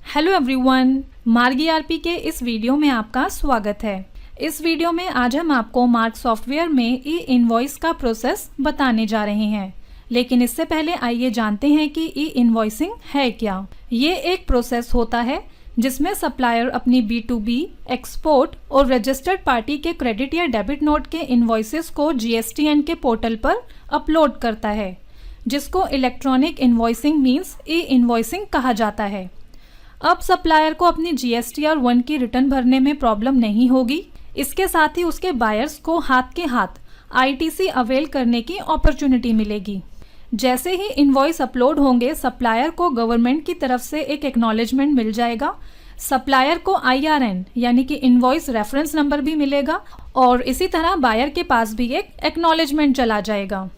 Hello everyone, मार्ग ERP के इस वीडियो में आपका स्वागत है। इस वीडियो में आज हम आपको मार्ग सॉफ्टवेयर में ई इनवॉइस का प्रोसेस बताने जा रहे हैं। लेकिन इससे पहले आइए जानते हैं कि ई इनवॉइसिंग है क्या। ये एक प्रोसेस होता है जिसमें सप्लायर अपनी B2B, एक्सपोर्ट और रजिस्टर्ड पार्टी के क्रेडिट या डेबिट नोट के इनवॉइसेस को GSTN के पोर्टल पर अपलोड करता है, जिसको इलेक्ट्रॉनिक इनवॉइसिंग मीन्स ई इनवॉइसिंग कहा जाता है। अब सप्लायर को अपनी GSTR 1 की रिटर्न भरने में प्रॉब्लम नहीं होगी। इसके साथ ही उसके बायर्स को हाथ के हाथ ITC अवेल करने की अपॉर्चुनिटी मिलेगी। जैसे ही इनवॉइस अपलोड होंगे, सप्लायर को गवर्नमेंट की तरफ से एक एक्नॉलेजमेंट मिल जाएगा। सप्लायर को IRN यानी कि इनवॉइस रेफरेंस नंबर भी मिलेगा और इसी तरह बायर के पास भी एक एक्नॉलेजमेंट चला जाएगा।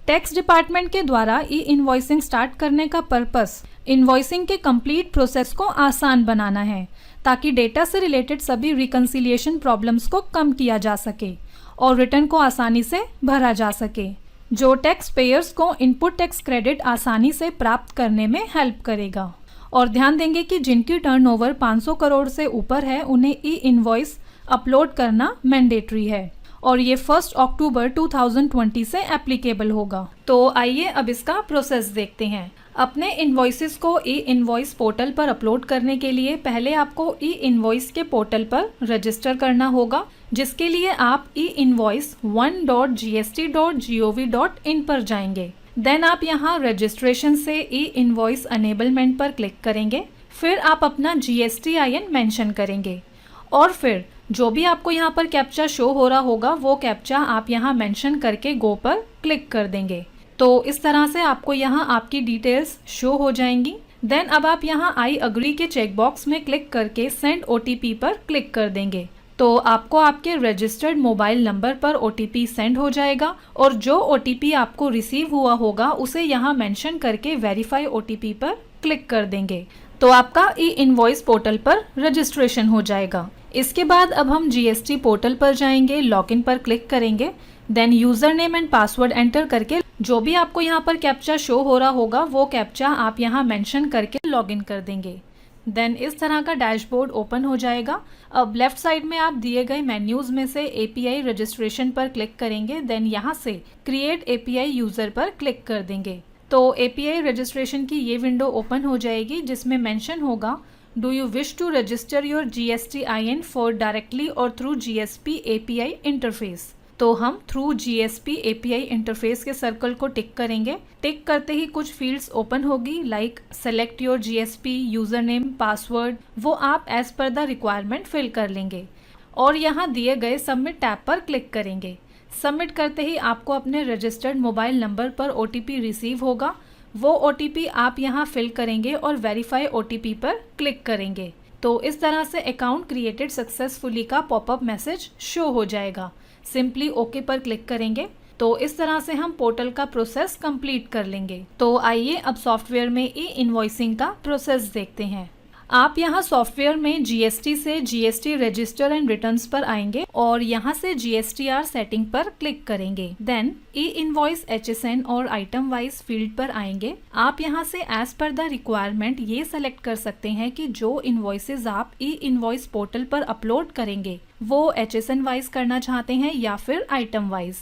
टैक्स डिपार्टमेंट के द्वारा ई इनवॉइसिंग स्टार्ट करने का पर्पस इनवॉइसिंग के कंप्लीट प्रोसेस को आसान बनाना है, ताकि डेटा से रिलेटेड सभी रिकंसिलिएशन प्रॉब्लम्स को कम किया जा सके और रिटर्न को आसानी से भरा जा सके, जो टैक्स पेयर्स को इनपुट टैक्स क्रेडिट आसानी से प्राप्त करने में हेल्प करेगा। और ध्यान देंगे कि जिनकी टर्नओवर 500 करोड़ से ऊपर है, उन्हें ई इनवॉइस अपलोड करना मैंडेटरी है और ये 1 अक्टूबर 2020 से एप्लीकेबल होगा। तो आइए अब इसका प्रोसेस देखते हैं। अपने इनवॉइसेस को ई इनवॉइस पोर्टल पर अपलोड करने के लिए पहले आपको ई इनवॉइस के पोर्टल पर रजिस्टर करना होगा, जिसके लिए आप e-invoice1.gst.gov.in पर जाएंगे। देन आप यहाँ रजिस्ट्रेशन से ई इनवॉइस अनेबलमेंट पर क्लिक करेंगे। फिर आप अपना GSTIN मेंशन करेंगे और फिर जो भी आपको यहाँ पर कैप्चा शो हो रहा होगा, वो कैप्चा आप यहाँ मेंशन करके गो पर क्लिक कर देंगे। तो इस तरह से आपको यहाँ आपकी डिटेल्स शो हो जाएंगी। देन अब आप यहाँ आई अग्री के चेकबॉक्स में क्लिक करके सेंड OTP पर क्लिक कर देंगे। तो आपको आपके रजिस्टर्ड मोबाइल नंबर पर OTP सेंड हो जाएगा और जो OTP आपको रिसीव हुआ होगा उसे यहाँ मेंशन करके वेरीफाई OTP पर क्लिक कर देंगे। तो आपका ई इनवॉइस पोर्टल पर रजिस्ट्रेशन हो जाएगा। इसके बाद अब हम GST पोर्टल पर जाएंगे, लॉगिन पर क्लिक करेंगे। Then user name and password enter करके जो भी आपको यहाँ पर कैप्चा शो हो रहा होगा, वो कैप्चा आप यहाँ मेंशन करके लॉगिन कर देंगे। देन इस तरह का डैशबोर्ड ओपन हो जाएगा। अब लेफ्ट साइड में आप दिए गए मेन्यूज में से API रजिस्ट्रेशन पर क्लिक करेंगे। देन यहाँ से क्रिएट API यूजर पर क्लिक कर देंगे। तो API रजिस्ट्रेशन की ये विंडो ओपन हो जाएगी, जिसमें मेंशन होगा do you wish to register your GSTIN for directly और थ्रू GSP API इंटरफेस। तो हम थ्रू GSP API इंटरफेस के सर्कल को टिक करेंगे। टिक करते ही कुछ फील्ड्स ओपन होगी, like select your GSP, user name, password, वो आप as per the requirement fill कर लेंगे और यहाँ दिए गए सबमिट टैब पर क्लिक करेंगे। सबमिट करते ही आपको अपने रजिस्टर्ड मोबाइल नंबर पर OTP रिसीव होगा। वो OTP आप यहाँ फिल करेंगे और वेरीफाई OTP पर क्लिक करेंगे। तो इस तरह से अकाउंट क्रिएटेड सक्सेसफुली का पॉपअप मैसेज शो हो जाएगा। सिंपली ओके पर क्लिक करेंगे। तो इस तरह से हम पोर्टल का प्रोसेस कंप्लीट कर लेंगे। तो आइए अब सॉफ्टवेयर में ई इनवॉइसिंग का प्रोसेस देखते हैं। आप यहाँ सॉफ्टवेयर में GST से GST रजिस्टर एंड रिटर्न्स पर आएंगे और यहाँ से GSTR सेटिंग पर क्लिक करेंगे। देन ई इनवॉइस HSN और आइटम वाइज फील्ड पर आएंगे। आप यहाँ से एज पर द रिक्वायरमेंट ये सेलेक्ट कर सकते हैं कि जो इनवॉइसेज आप ई इनवॉइस पोर्टल पर अपलोड करेंगे वो HSN वाइज करना चाहते हैं या फिर आइटम वाइज।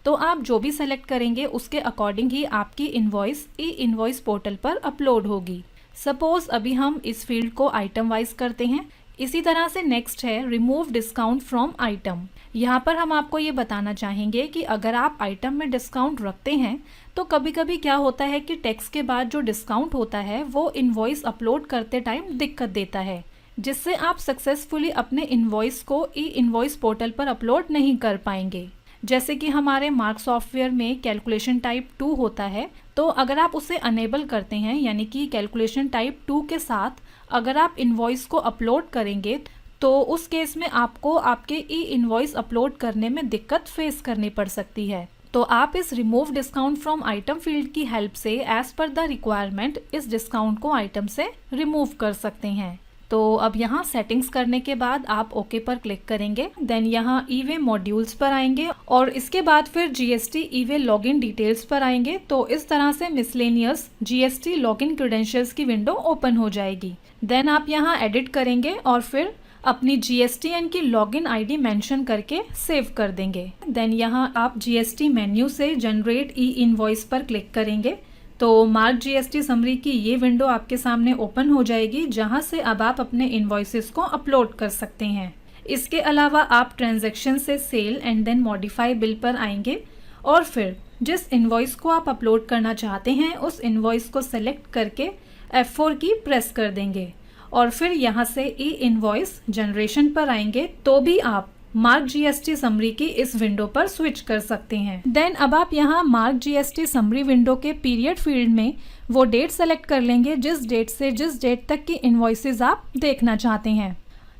तो आप जो भी सेलेक्ट करेंगे उसके अकॉर्डिंग ही आपकी इनवॉइस ई इनवॉइस पोर्टल पर अपलोड होगी। सपोज अभी हम इस फील्ड को आइटम वाइज करते हैं। इसी तरह से नेक्स्ट है रिमूव डिस्काउंट फ्रॉम आइटम। यहाँ पर हम आपको ये बताना चाहेंगे कि अगर आप आइटम में डिस्काउंट रखते हैं तो कभी कभी क्या होता है कि टैक्स के बाद जो डिस्काउंट होता है वो इनवॉइस अपलोड करते टाइम दिक्कत देता है, जिससे आप सक्सेसफुली अपने इनवॉइस को ई इनवॉइस पोर्टल पर अपलोड नहीं कर पाएंगे। जैसे कि हमारे मार्क सॉफ्टवेयर में कैलकुलेशन टाइप 2 होता है, तो अगर आप उसे अनेबल करते हैं, यानी कि कैलकुलेशन टाइप 2 के साथ अगर आप इनवॉइस को अपलोड करेंगे तो उस केस में आपको आपके ई इनवॉइस अपलोड करने में दिक्कत फेस करनी पड़ सकती है। तो आप इस remove discount from item field की हेल्प से एज पर द रिक्वायरमेंट इस डिस्काउंट को आइटम से रिमूव कर सकते हैं। तो अब यहाँ सेटिंग्स करने के बाद आप ओके पर क्लिक करेंगे। देन यहाँ ई-वे मॉड्यूल्स पर आएंगे और इसके बाद फिर जीएसटी ई-वे लॉगिन डिटेल्स पर आएंगे। तो इस तरह से मिसलेनियस जीएसटी लॉगिन क्रेडेंशियल्स की विंडो ओपन हो जाएगी। देन आप यहाँ एडिट करेंगे और फिर अपनी जीएसटीएन की लॉगिन आईडी मेंशन करके सेव कर देंगे। देन यहाँ आप जीएसटी मेन्यू से जनरेट ई इनवॉइस पर क्लिक करेंगे तो मार्क जीएसटी समरी की ये विंडो आपके सामने ओपन हो जाएगी, जहां से अब आप अपने इनवॉइसेस को अपलोड कर सकते हैं। इसके अलावा आप ट्रांजैक्शन से sale and then modify bill पर आएंगे और फिर जिस इनवॉइस को आप अपलोड करना चाहते हैं उस इनवॉइस को सेलेक्ट करके F4 की प्रेस कर देंगे और फिर यहाँ से ई इनवॉइस जनरेशन पर आएंगे तो भी आप मार्क जीएसटी समरी की इस विंडो पर स्विच कर सकते हैं। देन अब आप यहाँ मार्क जीएसटी समरी विंडो के पीरियड फील्ड में वो डेट सेलेक्ट कर लेंगे जिस डेट से जिस डेट तक की इनवॉइसेस आप देखना चाहते हैं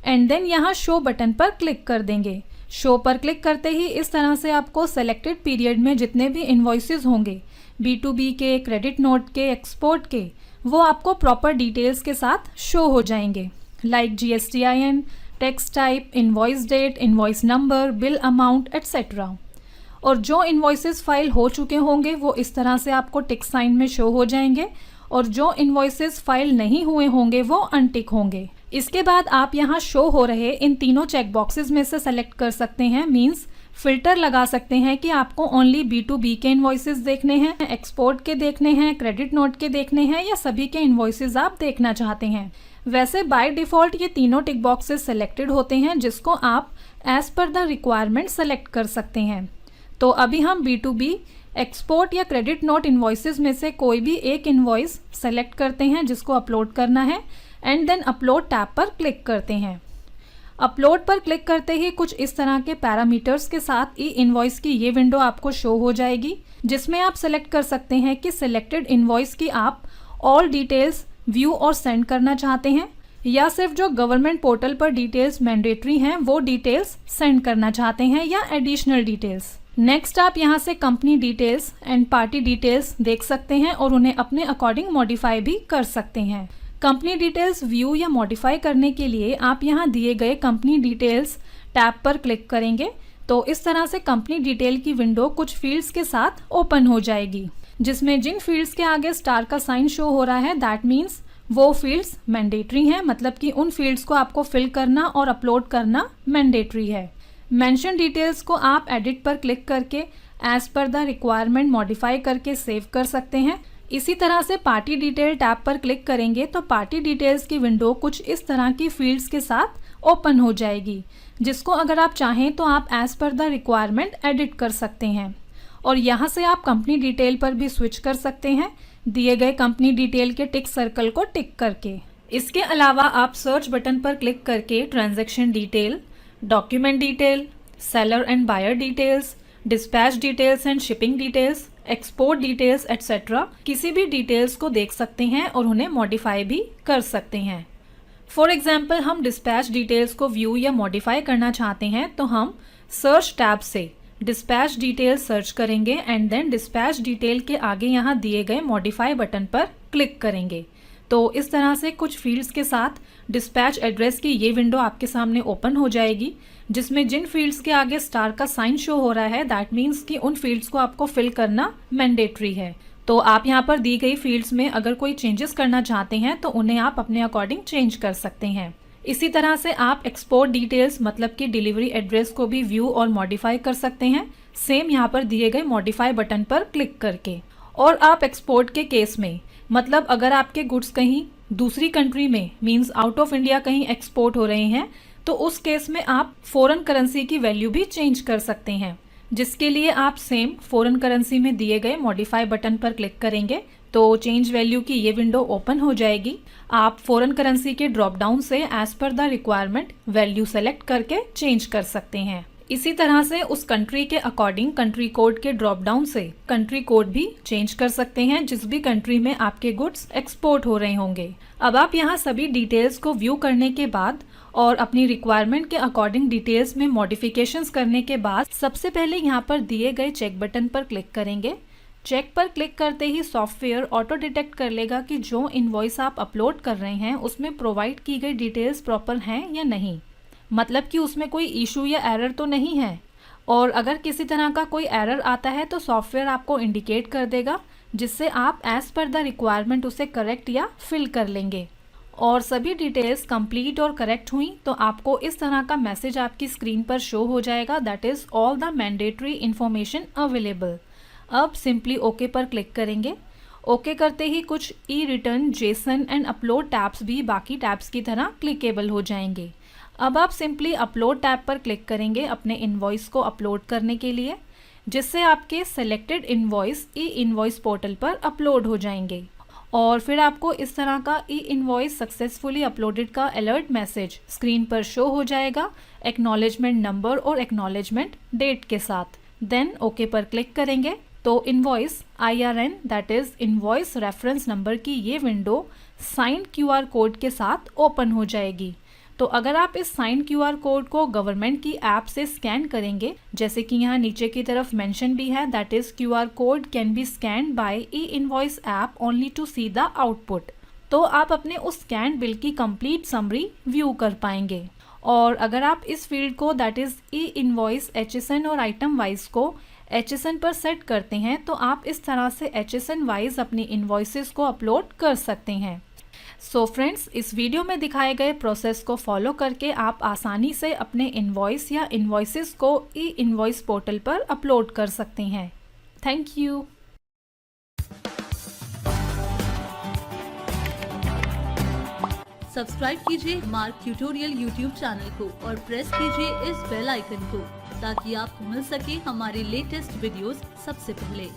एंड देन यहाँ शो बटन पर क्लिक कर देंगे। शो पर क्लिक करते ही इस तरह से आपको सेलेक्टेड पीरियड में जितने भी इनवॉइसेस होंगे B2B के, क्रेडिट नोट के, एक्सपोर्ट के, वो आपको प्रॉपर डिटेल्स के साथ शो हो जाएंगे like GSTIN, tax type, invoice date, invoice number, bill amount etcetera. और जो इनवॉइसेस फाइल हो चुके होंगे वो इस तरह से आपको टिक साइन में शो हो जाएंगे और जो इनवॉइसेस फाइल नहीं हुए होंगे वो अनटिक होंगे। इसके बाद आप यहाँ शो हो रहे इन तीनों चेक बॉक्सेस में से सेलेक्ट कर सकते हैं। मींस फिल्टर लगा सकते हैं कि आपको ओनली B2B के इनवॉइसेस देखने हैं, एक्सपोर्ट के देखने हैं, क्रेडिट नोट के देखने हैं या सभी के इनवॉइसेस आप देखना चाहते हैं। वैसे बाय डिफ़ॉल्ट ये तीनों टिक बॉक्सेस सेलेक्टेड होते हैं जिसको आप as per the requirement select कर सकते हैं। तो अभी हम B2B, एक्सपोर्ट या क्रेडिट नोट इनवॉइसेस में से कोई भी एक इनवॉइस सेलेक्ट करते हैं जिसको अपलोड करना है एंड देन अपलोड टैब पर क्लिक करते हैं। अपलोड पर क्लिक करते ही कुछ इस तरह के पैरामीटर्स के साथ ई इनवॉइस की ये विंडो आपको शो हो जाएगी जिसमें आप सेलेक्ट कर सकते हैं कि सिलेक्टेड इनवॉइस की आप ऑल डिटेल्स व्यू और सेंड करना चाहते हैं या सिर्फ जो गवर्नमेंट पोर्टल पर डिटेल्स मैंडेटरी हैं वो डिटेल्स सेंड करना चाहते हैं या एडिशनल डिटेल्स। नेक्स्ट आप यहाँ से company details and party details देख सकते हैं और उन्हें अपने अकॉर्डिंग मॉडिफाई भी कर सकते हैं। कंपनी डिटेल्स व्यू या मॉडिफाई करने के लिए आप यहाँ दिए गए कंपनी डिटेल्स टैब पर क्लिक करेंगे तो इस तरह से कंपनी डिटेल की विंडो कुछ फील्ड्स के साथ ओपन हो जाएगी जिसमें जिन फील्ड्स के आगे स्टार का साइन शो हो रहा है दैट मीन्स वो फील्ड्स मैंडेटरी हैं, मतलब कि उन फील्ड्स को आपको फिल करना और अपलोड करना मैंडेटरी है। मेंशन डिटेल्स को आप एडिट पर क्लिक करके as per the requirement modify करके सेव कर सकते हैं। इसी तरह से पार्टी डिटेल टैब पर क्लिक करेंगे तो पार्टी डिटेल्स की विंडो कुछ इस तरह की फील्ड्स के साथ ओपन हो जाएगी जिसको अगर आप चाहें तो आप as per the requirement edit कर सकते हैं और यहाँ से आप कंपनी डिटेल पर भी स्विच कर सकते हैं दिए गए कंपनी डिटेल के टिक सर्कल को टिक करके। इसके अलावा आप सर्च बटन पर क्लिक करके transaction detail, document detail, seller and buyer details, dispatch details and shipping details, export details etcetera किसी भी डिटेल्स को देख सकते हैं और उन्हें मॉडिफाई भी कर सकते हैं। फॉर एग्जाम्पल हम डिस्पैच डिटेल्स को व्यू या मॉडिफाई करना चाहते हैं तो हम सर्च टैब से डिस्पैच डिटेल सर्च करेंगे एंड देन डिस्पैच डिटेल के आगे यहाँ दिए गए मॉडिफाई बटन पर क्लिक करेंगे तो इस तरह से कुछ फील्ड्स के साथ डिस्पैच एड्रेस की ये विंडो आपके सामने ओपन हो जाएगी जिसमें जिन फील्ड्स के आगे स्टार का साइन शो हो रहा है दैट मीन्स कि उन फील्ड्स को आपको फिल करना मैंडेटरी है। तो आप यहाँ पर दी गई फील्ड्स में अगर कोई चेंजेस करना चाहते हैं तो उन्हें आप अपने अकॉर्डिंग चेंज कर सकते हैं। इसी तरह से आप एक्सपोर्ट डिटेल्स मतलब कि डिलीवरी एड्रेस को भी व्यू और मॉडिफाई कर सकते हैं सेम यहाँ पर दिए गए मॉडिफाई बटन पर क्लिक करके। और आप एक्सपोर्ट के केस में मतलब अगर आपके गुड्स कहीं दूसरी कंट्री में मींस आउट ऑफ इंडिया कहीं एक्सपोर्ट हो रहे हैं तो उस केस में आप फॉरेन करेंसी की वैल्यू भी चेंज कर सकते हैं जिसके लिए आप सेम फॉरेन करेंसी में दिए गए मॉडिफाई बटन पर क्लिक करेंगे तो चेंज वैल्यू की ये विंडो ओपन हो जाएगी। आप फॉरेन करेंसी के ड्रॉप डाउन से as per the requirement value select करके चेंज कर सकते हैं। इसी तरह से उस कंट्री के अकॉर्डिंग कंट्री कोड के ड्रॉप डाउन से कंट्री कोड भी चेंज कर सकते हैं जिस भी कंट्री में आपके गुड्स एक्सपोर्ट हो रहे होंगे। अब आप यहाँ सभी डिटेल्स को व्यू करने के बाद और अपनी रिक्वायरमेंट के अकॉर्डिंग डिटेल्स में मॉडिफिकेशंस करने के बाद सबसे पहले यहाँ पर दिए गए चेक बटन पर क्लिक करेंगे। चेक पर क्लिक करते ही सॉफ्टवेयर ऑटो डिटेक्ट कर लेगा कि जो इनवॉइस आप अपलोड कर रहे हैं उसमें प्रोवाइड की गई डिटेल्स प्रॉपर हैं या नहीं, मतलब कि उसमें कोई इशू या एरर तो नहीं है। और अगर किसी तरह का कोई एरर आता है तो सॉफ्टवेयर आपको इंडिकेट कर देगा, जिससे आप एज पर द रिक्वायरमेंट उसे करेक्ट या फिल कर लेंगे। और सभी डिटेल्स कंप्लीट और करेक्ट हुई तो आपको इस तरह का मैसेज आपकी स्क्रीन पर शो हो जाएगा, that is all the mandatory information available. अब सिंपली ओके पर क्लिक करेंगे। ओके करते ही कुछ E return, JSON and upload tabs भी बाकी टैब्स की तरह क्लिकेबल हो जाएंगे। अब आप सिंपली अपलोड टैब पर क्लिक करेंगे अपने इनवॉइस को अपलोड करने के लिए, जिससे आपके सेलेक्टेड इनवॉइस ई इनवॉइस पोर्टल पर अपलोड हो जाएंगे। और फिर आपको इस तरह का ई इनवॉइस सक्सेसफुली अपलोडेड का अलर्ट मैसेज स्क्रीन पर शो हो जाएगा, एक्नॉलेजमेंट नंबर और एक्नॉलेजमेंट डेट के साथ। देन ओके पर क्लिक करेंगे तो invoice IRN that is invoice reference number की ये विंडो साइन QR कोड के साथ ओपन हो जाएगी। तो अगर आप इस साइन QR कोड को गवर्नमेंट की ऐप से स्कैन करेंगे, जैसे कि यहाँ नीचे की तरफ मेंशन भी है, that is QR code can be scanned by e invoice app only to see the output, तो आप अपने उस स्कैन बिल की कंप्लीट समरी व्यू कर पाएंगे। और अगर आप इस फील्ड को that is e invoice HSN और आइटम वाइज को HSN पर सेट करते हैं तो आप इस तरह से HSN वाइज अपनी इनवॉइसेस को अपलोड कर सकते हैं। सो फ्रेंड्स, इस वीडियो में दिखाए गए प्रोसेस को फॉलो करके आप आसानी से अपने इनवॉइस या इनवॉइसेस को ई इनवॉइस पोर्टल पर अपलोड कर सकते हैं। Thank you. सब्सक्राइब कीजिए मार्क ट्यूटोरियल यूट्यूब चैनल को और प्रेस कीजिए इस बेल आइकन को ताकि आपको मिल सके हमारे लेटेस्ट वीडियोस सबसे पहले।